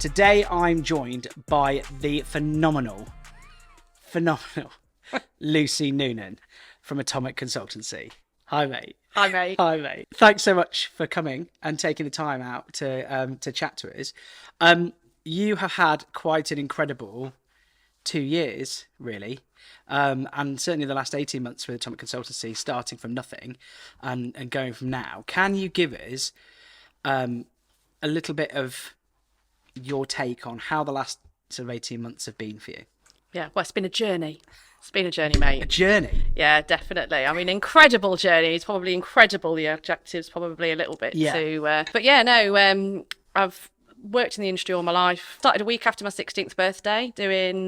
Today I'm joined by the phenomenal Lucy Noonan from Atomic Consultancy. Hi, mate. Hi, mate. Hi, mate. Thanks so much for coming and taking the time out to chat to us. You have had quite an incredible 2 years, really, and certainly the last 18 months with Atomic Consultancy, starting from nothing and going from now. Can you give us a little bit of your take on how the last sort of 18 months have been for you? Yeah, well, it's been a journey. It's been a journey, mate. A journey? Yeah, definitely. I mean, incredible journey. It's probably incredible. The adjective's probably a little bit too... But yeah, no, I've worked in the industry all my life. Started a week after my 16th birthday doing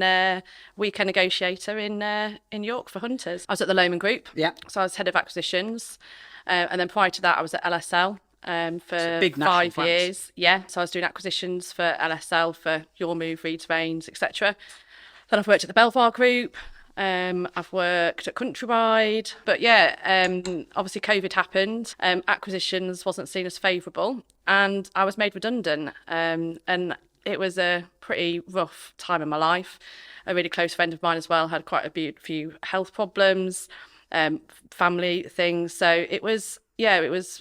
weekend negotiator in York for Hunters. I was at the Lohman Group. Yeah. So I was head of acquisitions. And then prior to that, I was at LSL. For big 5 brands. years. Yeah, so I was doing acquisitions for LSL, for Your Move, Reeds Veins, etc. Then I've worked at the Belvoir Group. I've worked at Countrywide. But yeah, obviously COVID happened. Acquisitions wasn't seen as favourable, and I was made redundant. And it was a pretty rough time in my life. A really close friend of mine as well had quite a few health problems, family things. So it was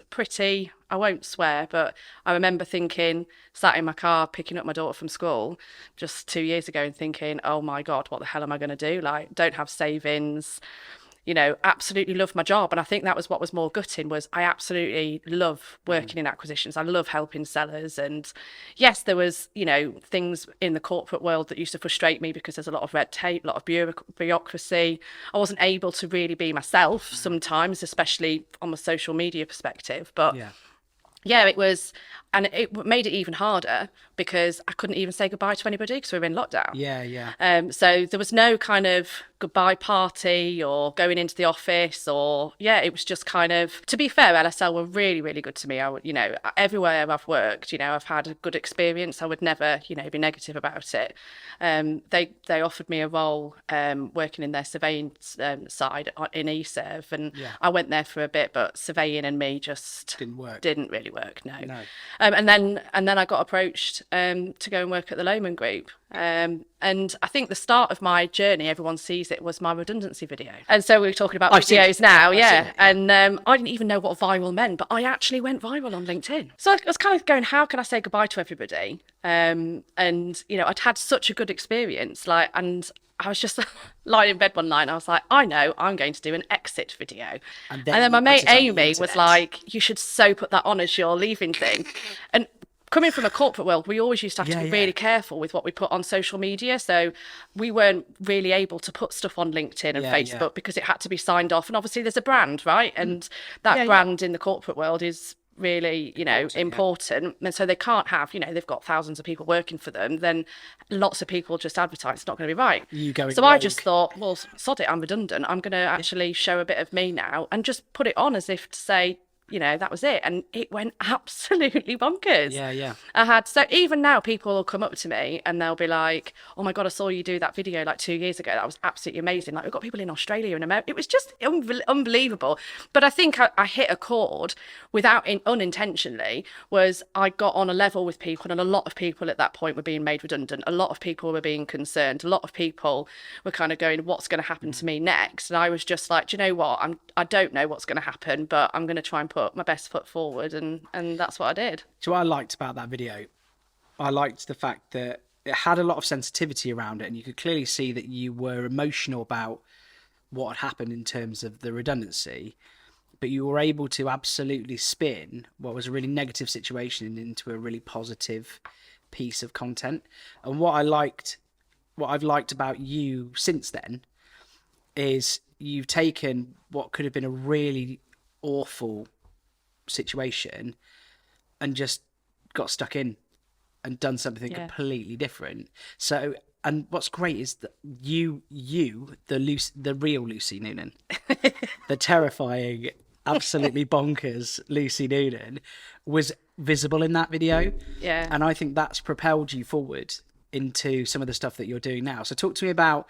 pretty, I won't swear, but I remember thinking, sat in my car picking up my daughter from school just 2 years ago and thinking, oh my God, what the hell am I going to do? Like, don't have savings, absolutely love my job. And I think that was what was more gutting, was I absolutely love working in acquisitions. I love helping sellers. And yes, there was, things in the corporate world that used to frustrate me because there's a lot of red tape, a lot of bureaucracy. I wasn't able to really be myself sometimes, especially on the social media perspective. But yeah, it was, and it made it even harder because I couldn't even say goodbye to anybody because we were in lockdown. Yeah. So there was no kind of goodbye party or going into the office, or it was just kind of, to be fair, LSL were really, really good to me. I would, everywhere I've worked, I've had a good experience. I would never, be negative about it. They offered me a role working in their surveying side in eServe, and I went there for a bit, but surveying and me just didn't really work. No. And then I got approached to go and work at the Lohman Group. And I think the start of my journey, everyone sees it, was my redundancy video. And so we're talking about videos now, And I didn't even know what viral meant, but I actually went viral on LinkedIn. So I was kind of going, how can I say goodbye to everybody? And I'd had such a good experience, and I was just lying in bed one night and I was like, I know, I'm going to do an exit video. And then my mate Amy was like, you should so put that on as your leaving thing. And coming from a corporate world, we always used to have to be really careful with what we put on social media. So we weren't really able to put stuff on LinkedIn and Facebook because it had to be signed off. And obviously there's a brand, right? And that brand in the corporate world is really, important. And so they can't have, they've got thousands of people working for them, then lots of people just advertise. It's not going to be right. So I just thought, well, sod it, I'm redundant. I'm going to actually show a bit of me now and just put it on as if to say, that was it. And it went absolutely bonkers. So even now people will come up to me and they'll be like, oh my God, I saw you do that video like 2 years ago. That was absolutely amazing. Like, we've got people in Australia and America. It was just unbelievable. But I think I hit a chord unintentionally, was I got on a level with people, and a lot of people at that point were being made redundant. A lot of people were being concerned. A lot of people were kind of going, what's going to happen to me next? And I was just like, do you know what? I don't know what's going to happen, but I'm going to try and put my best foot forward, and that's what I did. So what I liked about that video, I liked the fact that it had a lot of sensitivity around it, and you could clearly see that you were emotional about what had happened in terms of the redundancy, but you were able to absolutely spin what was a really negative situation into a really positive piece of content. And what I've liked about you since then is you've taken what could have been a really awful situation and just got stuck in and done something completely different. So, and what's great is that you the real Lucy Noonan, the terrifying, absolutely bonkers Lucy Noonan, was visible in that video. And I think that's propelled you forward into some of the stuff that you're doing now. So talk to me about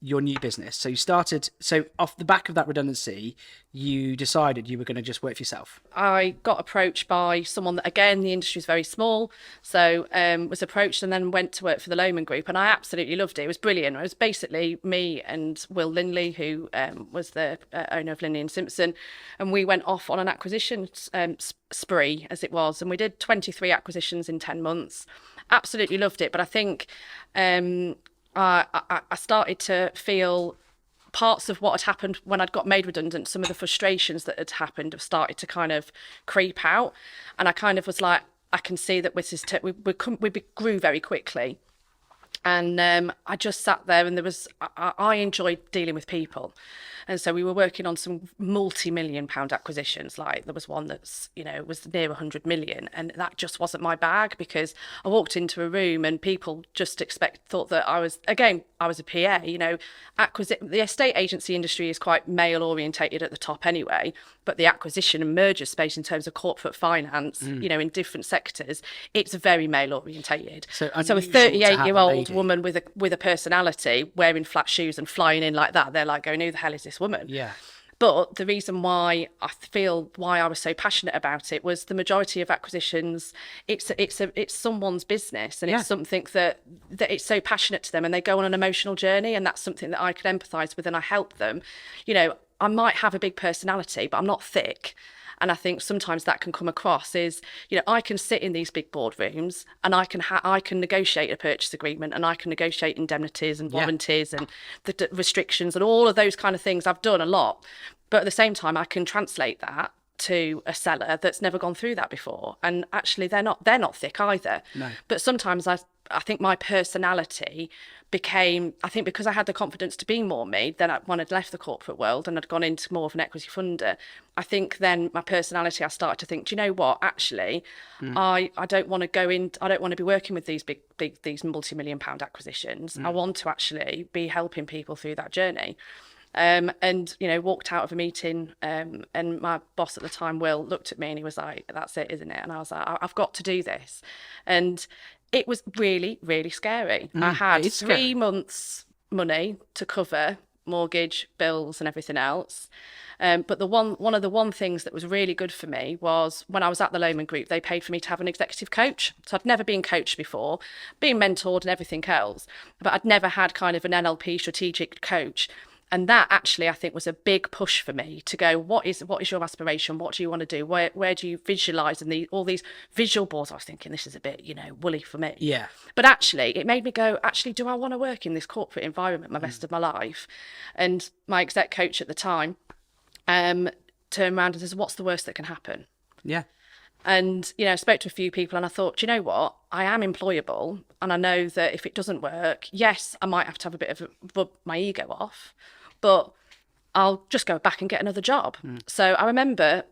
your new business? So you started, so off the back of that redundancy, you decided you were going to just work for yourself. I got approached by someone that, again, the industry is very small, so was approached and then went to work for the Lohman Group, and I absolutely loved it. It was brilliant. It was basically me and Will Lindley, who was the owner of Lindley and Simpson, and we went off on an acquisition spree, as it was, and we did 23 acquisitions in 10 months. Absolutely loved it, but I think I started to feel parts of what had happened when I'd got made redundant, some of the frustrations that had happened have started to kind of creep out. And I kind of was like, I can see that we grew very quickly. And I just sat there, and I enjoyed dealing with people. And so we were working on some multi-million pound acquisitions. Like there was one that's, was near 100 million. And that just wasn't my bag, because I walked into a room and people just thought that I was a PA. The estate agency industry is quite male orientated at the top anyway. But the acquisition and merger space in terms of corporate finance, in different sectors, it's very male orientated. So a 38-year-old woman with a personality, wearing flat shoes and flying in like that, they're like going, who the hell is this woman? Yeah. But the reason why I was so passionate about it was the majority of acquisitions, it's someone's business, and it's something that it's so passionate to them, and they go on an emotional journey, and that's something that I could empathise with, and I help them. I might have a big personality, but I'm not thick. And I think sometimes that can come across is, I can sit in these big boardrooms and I can negotiate a purchase agreement, and I can negotiate indemnities and warranties and the restrictions and all of those kind of things. I've done a lot. But at the same time, I can translate that to a seller that's never gone through that before. And actually, they're not thick either. No. But sometimes I think my personality became, I think because I had the confidence to be more me, then when I'd left the corporate world and I'd gone into more of an equity funder, I think then my personality, I started to think, do you know what, actually, I don't want to be working with these multi-million pound acquisitions. I want to actually be helping people through that journey. And walked out of a meeting, and my boss at the time, Will, looked at me and he was like, that's it, isn't it? And I was like, I've got to do this. And it was really, really scary. I had 3 months' money to cover mortgage, bills and everything else. But one of the things that was really good for me was when I was at the Lohman Group, they paid for me to have an executive coach. So I'd never been coached before, being mentored and everything else, but I'd never had kind of an NLP strategic coach. And that actually, I think, was a big push for me to go, what is your aspiration? What do you want to do? Where do you visualise? And all these visual boards, I was thinking, this is a bit, woolly for me. Yeah. But actually, it made me go, actually, do I want to work in this corporate environment the rest of my life? And my exec coach at the time turned around and says, what's the worst that can happen? Yeah. And, I spoke to a few people and I thought, do you know what? I am employable. And I know that if it doesn't work, yes, I might have to have a bit of rub my ego off, but I'll just go back and get another job. So I remember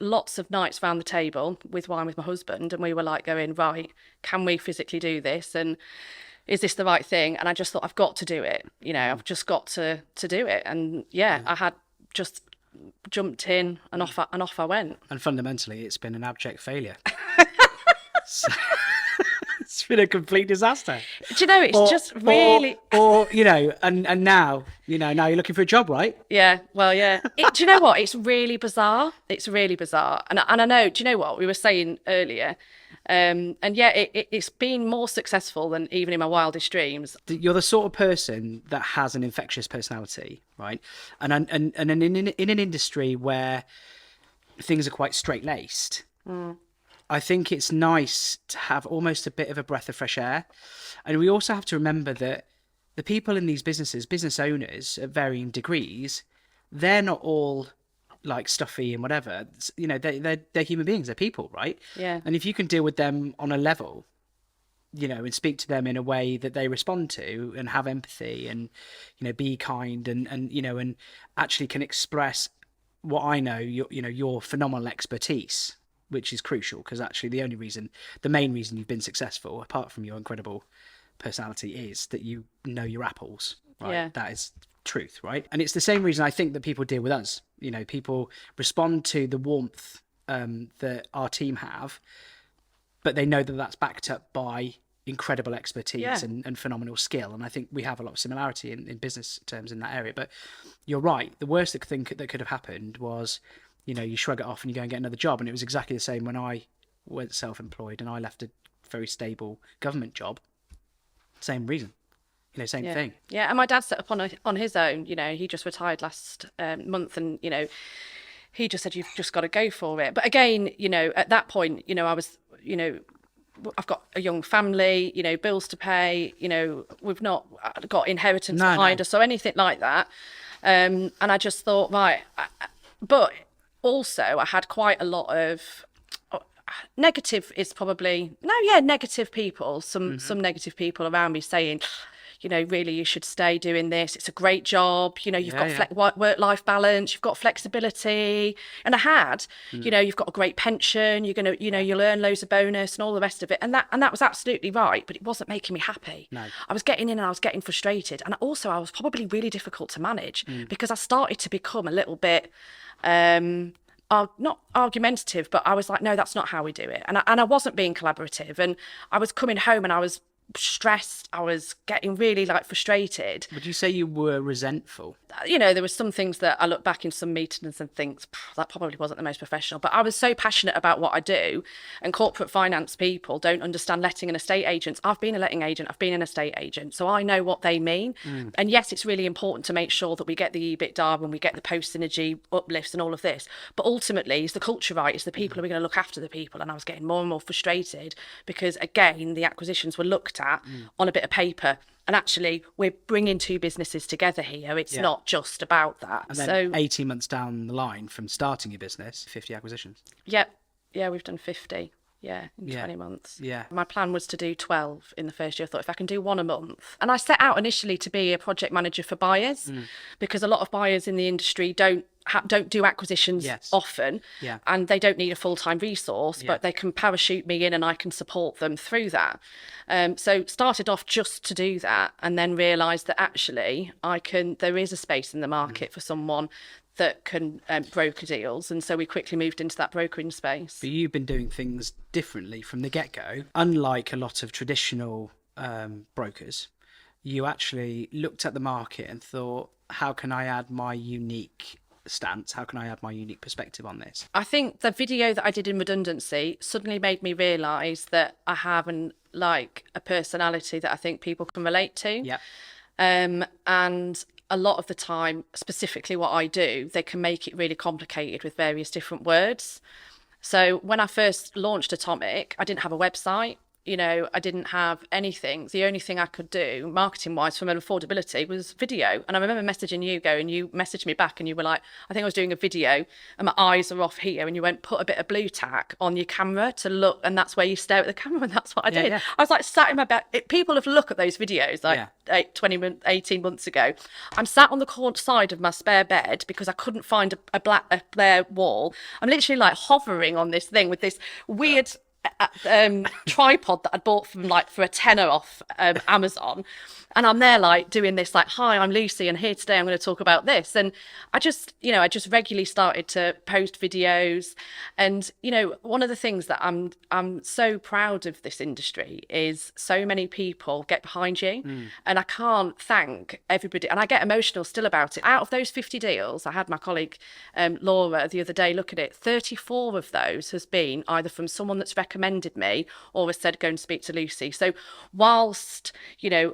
lots of nights around the table with wine with my husband, and we were like going, right, can we physically do this? And is this the right thing? And I just thought, I've got to do it. I've just got to do it. And I had just jumped in and off I went. And fundamentally, it's been an abject failure. So, it's been a complete disaster. Do you know, it's just really... and now you're looking for a job, right? Yeah, well, yeah. Do you know what? It's really bizarre. It's really bizarre. And I know, do you know what we were saying earlier? It's been more successful than even in my wildest dreams. You're the sort of person that has an infectious personality, right? And in an industry where things are quite straight-laced, I think it's nice to have almost a bit of a breath of fresh air. And we also have to remember that the people in these businesses, business owners at varying degrees, they're not all like stuffy and whatever. They're human beings, they're people, right? Yeah. And if you can deal with them on a level, and speak to them in a way that they respond to and have empathy and, be kind and actually can express what I know, your phenomenal expertise, which is crucial, because actually the main reason you've been successful, apart from your incredible personality, is that you know your apples, right? Yeah. That is truth, right? And it's the same reason I think that people deal with us. People respond to the warmth that our team have, but they know that that's backed up by incredible expertise Yeah. and phenomenal skill. And I think we have a lot of similarity in business terms in that area. But you're right. The worst that could have happened was, you shrug it off and you go and get another job. And it was exactly the same when I went self-employed and I left a very stable government job. Same reason. Same thing. Yeah, and my dad set up on his own. He just retired last month, and he just said, "You've just got to go for it." But again, at that point, I was, I've got a young family, bills to pay. We've not got inheritance behind us or anything like that. And I just thought, right, but also I had quite a lot of negative is probably negative people, some Mm-hmm. negative people around me saying, really you should stay doing this, it's a great job, you've got work-life balance, you've got flexibility. And I had you've got a great pension, you're gonna you'll earn loads of bonus and all the rest of it, and that was absolutely right, but it wasn't making me happy. No. I was getting in and I was getting frustrated, and also I was probably really difficult to manage because I started to become a little bit not argumentative, but I was like, no, that's not how we do it. And I wasn't being collaborative. And I was coming home and I was stressed. I was getting really frustrated. Would you say you were resentful? There was some things that I look back in some meetings and think that probably wasn't the most professional, but I was so passionate about what I do, and corporate finance people don't understand letting and estate agents. I've been a letting agent, I've been an estate agent, so I know what they mean. And yes, it's really important to make sure that we get the EBITDA and we get the post synergy uplifts and all of this, but ultimately is the culture right, is the people who are going to look after the people. And I was getting more and more frustrated because again, the acquisitions were looked at on a bit of paper. And actually, we're bringing two businesses together here. It's not just about that. And then 18 months down the line from starting your business, 50 acquisitions. Yeah, we've done 50. In 20 months. Yeah. My plan was to do 12 in the first year. I thought if I can do one a month. And I set out initially to be a project manager for buyers because a lot of buyers in the industry don't do acquisitions often, and they don't need a full-time resource, but they can parachute me in and I can support them through that. So started off just to do that, and then realised that actually there is a space in the market for someone that can broker deals, and so we quickly moved into that brokering space. But you've been doing things differently from the get-go. Unlike a lot of traditional brokers, you actually looked at the market and thought, how can I add my unique stance? How can I add my unique perspective on this? I think the video that I did in redundancy suddenly made me realise that I have a personality that I think people can relate to. Yeah. And a lot of the time, specifically what I do, they can make it really complicated with various different words. So when I first launched Atomic, I didn't have a website. I didn't have anything. The only thing I could do marketing-wise from an affordability was video. And I remember messaging you, and you messaged me back and you were like, I think I was doing a video and my eyes are off here. And you went, put a bit of blue tack on your camera to look. And that's where you stare at the camera. And that's what I did. Yeah. I was sat in my bed. People have looked at those videos 18 months ago. I'm sat on the side of my spare bed because I couldn't find a bare wall. I'm literally hovering on this thing with this weird tripod that I'd bought from for a tenner off Amazon, and I'm there doing this hi, I'm Lucy and here today I'm going to talk about this. And I just regularly started to post videos. And one of the things that I'm so proud of this industry is so many people get behind you, and I can't thank everybody, and I get emotional still about it. Out of those 50 deals, I had my colleague Laura the other day look at it, 34 of those has been either from someone that's recommended me or has said go and speak to Lucy. So whilst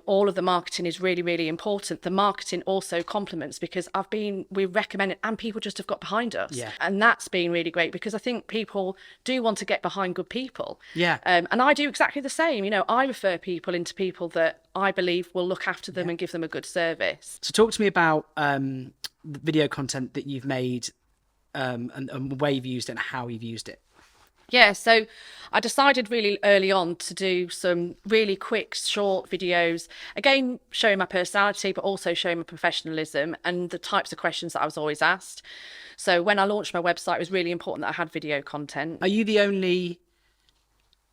all of the marketing is really, really important, the marketing also complements, because we recommend it and people just have got behind us. And that's been really great, because I think people do want to get behind good people. And I do exactly the same. I refer people into people that I believe will look after them and give them a good service. So talk to me about the video content that you've made, and where you've used it and how you've used it. Yeah, so I decided really early on to do some really quick, short videos, again, showing my personality, but also showing my professionalism and the types of questions that I was always asked. So when I launched my website, it was really important that I had video content. Are you the only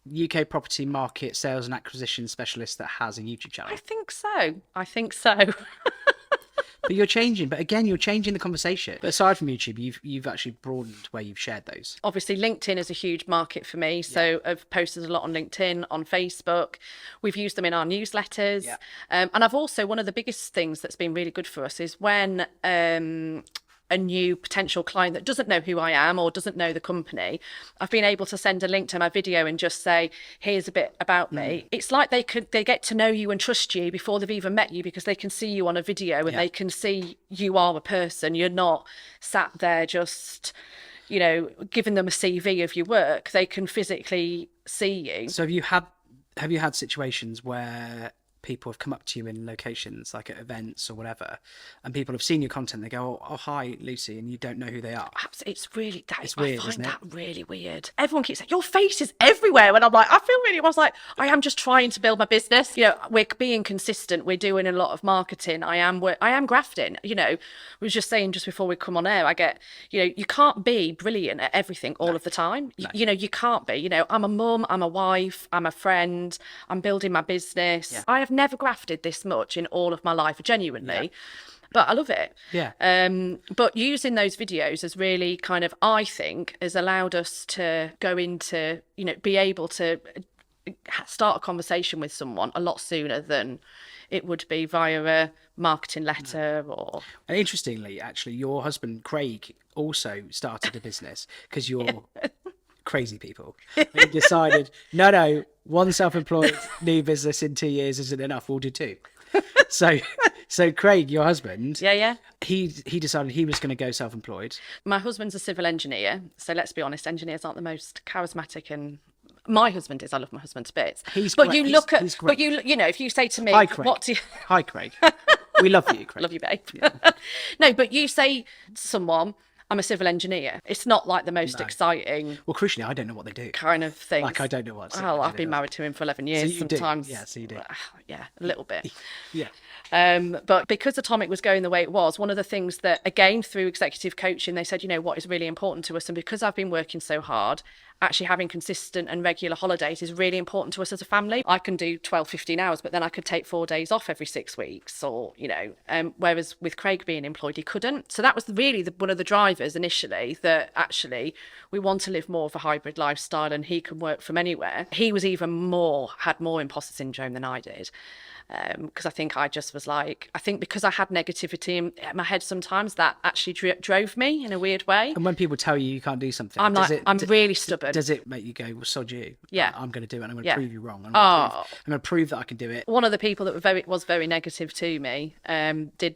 UK property market sales and acquisition specialist that has a YouTube channel? I think so. But you're changing. But again, you're changing the conversation. But aside from YouTube, you've actually broadened where you've shared those. Obviously, LinkedIn is a huge market for me. So I've posted a lot on LinkedIn, on Facebook. We've used them in our newsletters. Yeah. And I've also, one of the biggest things that's been really good for us is when a new potential client that doesn't know who I am or doesn't know the company, I've been able to send a link to my video and just say, here's a bit about me. It's like they get to know you and trust you before they've even met you, because they can see you on a video and they can see you are a person. You're not sat there just, you know, giving them a CV of your work. They can physically see you. So have you had situations where people have come up to you in locations, like at events or whatever, and people have seen your content, they go, oh hi Lucy, and you don't know who they are? It's really, It's weird, I find isn't it? that really weird. Everyone keeps saying your face is everywhere, and I'm like, I was like, I am just trying to build my business. You know, we're being consistent, we're doing a lot of marketing, I am grafting. You know, we was just saying just before we come on air, I get, you know, you can't be brilliant at everything all of the time. You know, you can't be. You know, I'm a mum, I'm a wife, I'm a friend, I'm building my business. I have never grafted this much in all of my life, genuinely. But I love it. Yeah. But using those videos has really kind of, I think, has allowed us to go into, you know, be able to start a conversation with someone a lot sooner than it would be via a marketing letter or... And interestingly, actually, your husband, Craig, also started a business because you're crazy people. He decided, no, one self-employed new business in 2 years isn't enough. We'll do two. So Craig, your husband, he decided he was going to go self-employed. My husband's a civil engineer, so let's be honest, engineers aren't the most charismatic, and my husband is. I love my husband to bits. He's but great. you look at, he's great. but you know, if you say to me, Hi, Craig. what do you... Hi, Craig. We love you, Craig. Love you, babe. No, but you say to someone, I'm a civil engineer. It's not like the most exciting... Well, crucially, I don't know what they do. Kind of thing. Like, I don't know what... Well, I've been married to him for 11 years. So you sometimes. do. Yeah, so you do. Yeah, a little bit. Yeah. But because Atomic was going the way it was, one of the things that, again, through executive coaching, they said, you know, what is really important to us, and because I've been working so hard, actually having consistent and regular holidays is really important to us as a family. I can do 12, 15 hours, but then I could take 4 days off every 6 weeks, or, you know, whereas with Craig being employed, he couldn't. So that was really one of the drivers initially, that actually we want to live more of a hybrid lifestyle and he can work from anywhere. He was had more imposter syndrome than I did. Because I think I just was like, I think because I had negativity in my head sometimes, that actually drove me in a weird way. And when people tell you can't do something, I'm really stubborn. Does it make you go, well, sod you? Yeah. I'm going to do it and I'm going to prove you wrong. I'm going to prove that I can do it. One of the people that was very negative to me did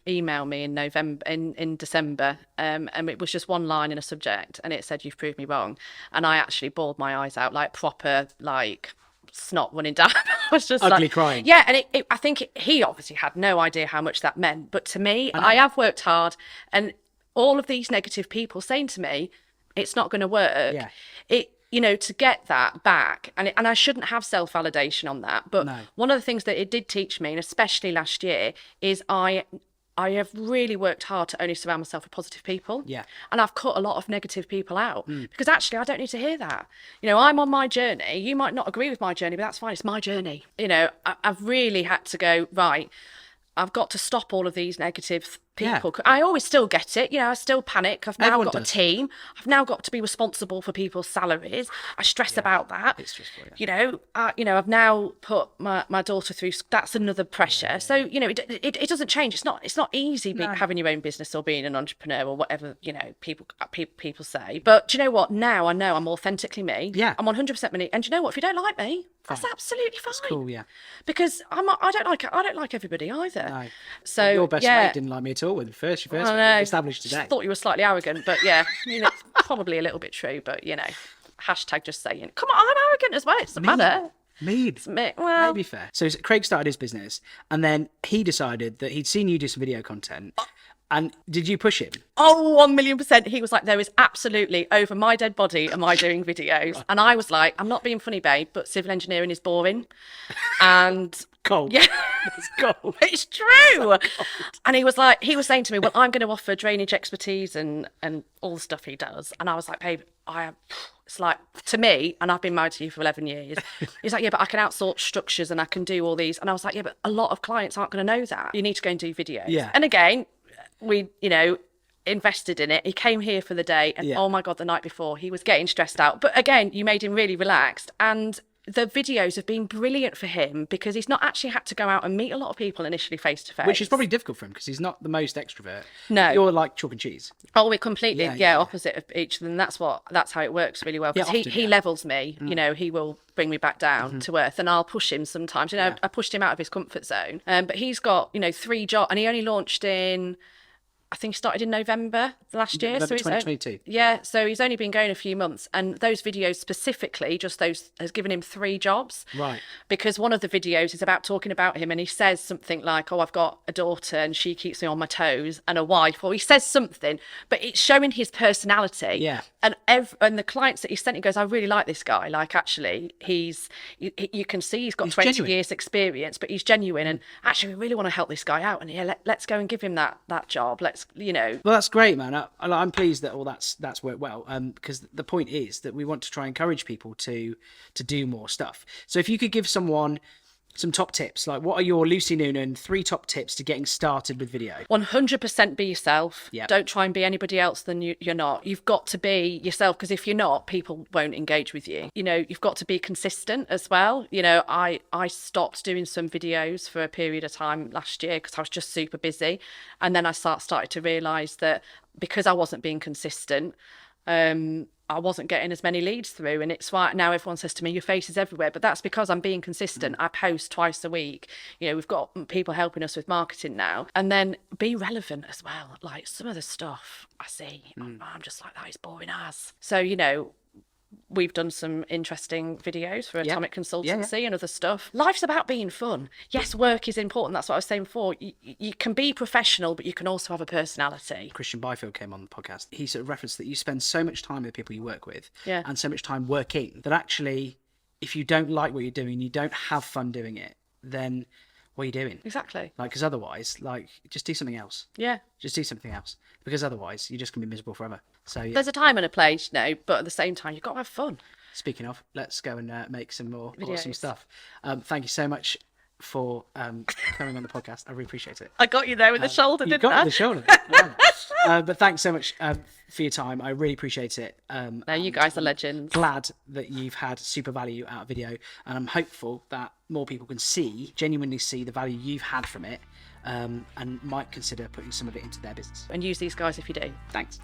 email me in December, and it was just one line in a subject, and it said, you've proved me wrong. And I actually bawled my eyes out, like proper, like... snot running down. I was just ugly crying. Yeah, and I think he obviously had no idea how much that meant. But to me, I have worked hard, and all of these negative people saying to me, it's not going to work. Yeah. You know, to get that back, and I shouldn't have self-validation on that. But one of the things that it did teach me, and especially last year, is I have really worked hard to only surround myself with positive people. Yeah. And I've cut a lot of negative people out because actually I don't need to hear that. You know, I'm on my journey. You might not agree with my journey, but that's fine. It's my journey. You know, I've really had to go, right, I've got to stop all of these negative people. I always still get it. You know, I still panic. I've now got a team. I've now got to be responsible for people's salaries. I stress about that. It's stressful, You know, I've now put my daughter through. That's another pressure. So, you know, it doesn't change. It's not easy having your own business or being an entrepreneur or whatever, you know, people say. But do you know what? Now I know I'm authentically me. Yeah. I'm 100% me. And do you know what? If you don't like me, that's absolutely fine. It's cool, yeah. Because I don't like everybody either. No. So your best mate didn't like me at all when your first established today. Just thought you were slightly arrogant, but yeah, I mean, it's probably a little bit true, but you know, hashtag just saying, come on, I'm arrogant as well. It doesn't matter. Mead. Well, maybe fair. So Craig started his business, and then he decided that he'd seen you do some video content. And did you push him? Oh, 1,000,000%. He was like, there is absolutely, over my dead body am I doing videos. And I was like, I'm not being funny, babe, but civil engineering is boring. And Cold. Yeah. It's cold. It's true. And he was saying to me, well, I'm going to offer drainage expertise and all the stuff he does. And I was like, babe, it's like, to me, and I've been married to you for 11 years. He's like, yeah, but I can outsource structures and I can do all these. And I was like, yeah, but a lot of clients aren't going to know that. You need to go and do videos. Yeah. And again, we, invested in it. He came here for the day and oh my God, the night before he was getting stressed out. But again, you made him really relaxed, and the videos have been brilliant for him because he's not actually had to go out and meet a lot of people initially face to face. Which is probably difficult for him because he's not the most extrovert. No. You're like chalk and cheese. Oh, we're completely opposite of each other, and that's how it works really well. Because he levels me, he will bring me back down to earth, and I'll push him sometimes. I pushed him out of his comfort zone. But he's got 3 jobs, and he only launched in, I think he started in November last year. November so 2022. So he's only been going a few months, and those videos specifically, just those, has given him 3 jobs. Right. Because one of the videos is about talking about him, and he says something like, oh, I've got a daughter and she keeps me on my toes, and a wife, or he says something, but it's showing his personality. Yeah. And the clients that he sent, he goes, I really like this guy. Like, actually, you can see he's got 20 genuine. years experience, but he's genuine. And actually, we really want to help this guy out. And let's go and give him that job. Let's, Well, that's great, man. I'm pleased that all that's worked well. Because the point is that we want to try and encourage people to do more stuff. So if you could give someone some top tips, like what are your Lucy Noonan 3 top tips to getting started with video? 100% be yourself. Yep. Don't try and be anybody else than you're not. You've got to be yourself, because if you're not, people won't engage with you. You've got to be consistent as well. I stopped doing some videos for a period of time last year because I was just super busy. And then I started to realise that because I wasn't being consistent, I wasn't getting as many leads through. And it's why now everyone says to me, your face is everywhere. But that's because I'm being consistent. I post twice a week. We've got people helping us with marketing now. And then be relevant as well. Like, some of the stuff I see, I'm just like, that is boring as. So, we've done some interesting videos for Atomic Consultancy and other stuff. Life's about being fun. Yes, work is important. That's what I was saying before. You can be professional, but you can also have a personality. Christian Byfield came on the podcast. He sort of referenced that you spend so much time with the people you work with and so much time working that actually, if you don't like what you're doing, you don't have fun doing it, then what are you doing? Exactly. Like, because otherwise, just do something else. Yeah. Just do something else. Because otherwise, you're just going to be miserable forever. So there's a time and a place, but at the same time, you've got to have fun. Speaking of, let's go and make some more Videos. Awesome stuff. Thank you so much for coming on the podcast. I really appreciate it. I got you there with the shoulder, didn't I? You got the shoulder. Wow. But thanks so much for your time. I really appreciate it. No, you guys are legends. Glad that you've had super value out of video, and I'm hopeful that more people can genuinely see the value you've had from it, and might consider putting some of it into their business. And use these guys if you do. Thanks.